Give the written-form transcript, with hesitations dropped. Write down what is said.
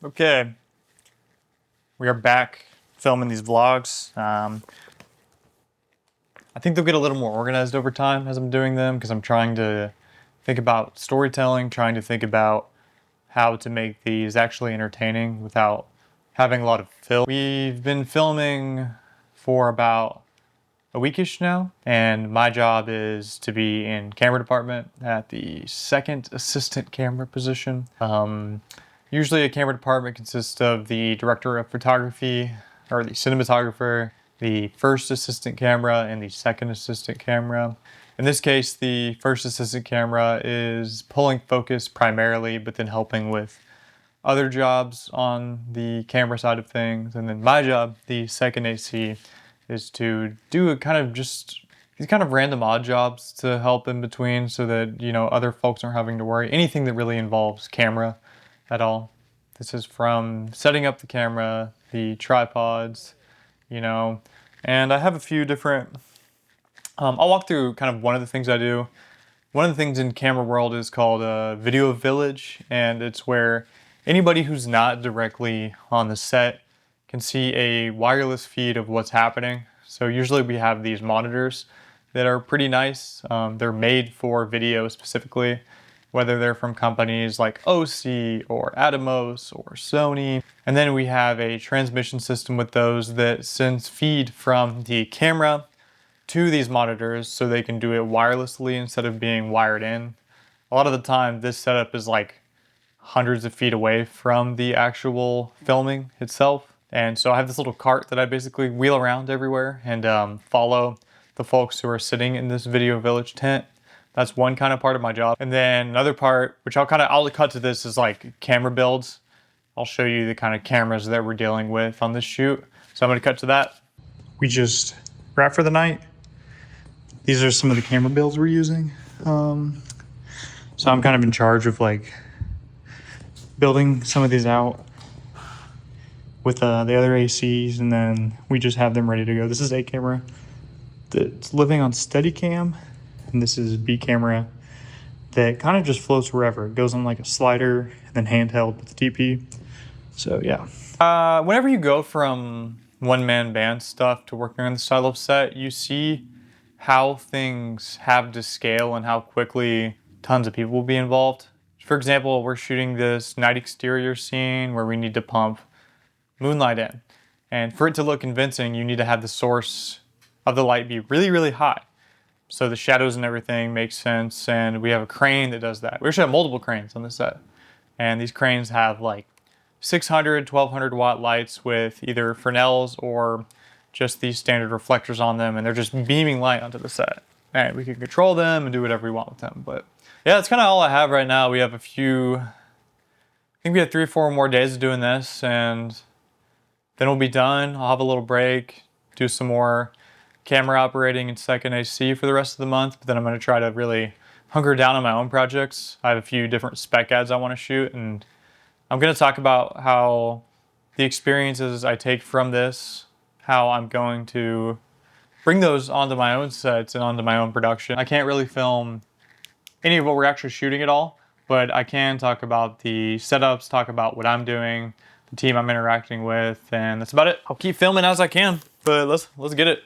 Okay, we are back filming these vlogs. I think they'll get a little more organized over time as I'm doing them because I'm trying to think about storytelling, trying to think about how to make these actually entertaining without having a lot of film. We've been filming for about a weekish now, and my job is to be in camera department at the second assistant camera position. Usually a camera department consists of the director of photography or the cinematographer, the first assistant camera, and the second assistant camera. In this case, the first assistant camera is pulling focus primarily, but then helping with other jobs on the camera side of things. And then my job, the second AC, is to do a kind of just these kind of random odd jobs to help in between so that, you know, other folks aren't having to worry. Anything that really involves camera at all. This is from setting up the camera, the tripods, you know, and I have a few different, I'll walk through kind of one of the things I do. One of the things in camera world is called a video village, and it's where anybody who's not directly on the set can see a wireless feed of what's happening. So usually we have these monitors that are pretty nice. They're made for video specifically, whether they're from companies like OC or Atomos or Sony. And then we have a transmission system with those that sends feed from the camera to these monitors so they can do it wirelessly instead of being wired in. A lot of the time this setup is like hundreds of feet away from the actual filming itself. And so I have this little cart that I basically wheel around everywhere and follow the folks who are sitting in this video village tent. That's one kind of part of my job. And then another part, which I'll cut to this, is like camera builds. I'll show you the kind of cameras that we're dealing with on this shoot. So I'm gonna cut to that. We just wrap for the night. These are some of the camera builds we're using. So I'm kind of in charge of like building some of these out with the other ACs, and then we just have them ready to go. This is A camera that's living on Steadicam, and this is B camera that kind of just floats wherever. It goes on like a slider and then handheld with the DP. So yeah. Whenever you go from one-man band stuff to working on the style of set, you see how things have to scale and how quickly tons of people will be involved. For example, we're shooting this night exterior scene where we need to pump moonlight in. And for it to look convincing, you need to have the source of the light be really, really high. So the shadows and everything make sense, and we have a crane that does that. We actually have multiple cranes on the set. And these cranes have like 600, 1200 watt lights with either Fresnels or just these standard reflectors on them, and they're just beaming light onto the set. And we can control them and do whatever we want with them. But yeah, that's kind of all I have right now. We have I think we have 3 or 4 more days of doing this, and then we'll be done. I'll have a little break, do some more camera operating in second AC for the rest of the month, but then I'm going to try to really hunker down on my own projects. I have a few different spec ads I want to shoot, and I'm going to talk about how the experiences I take from this, how I'm going to bring those onto my own sets and onto my own production. I can't really film any of what we're actually shooting at all, but I can talk about the setups, talk about what I'm doing, the team I'm interacting with, and that's about it. I'll keep filming as I can, but let's get it.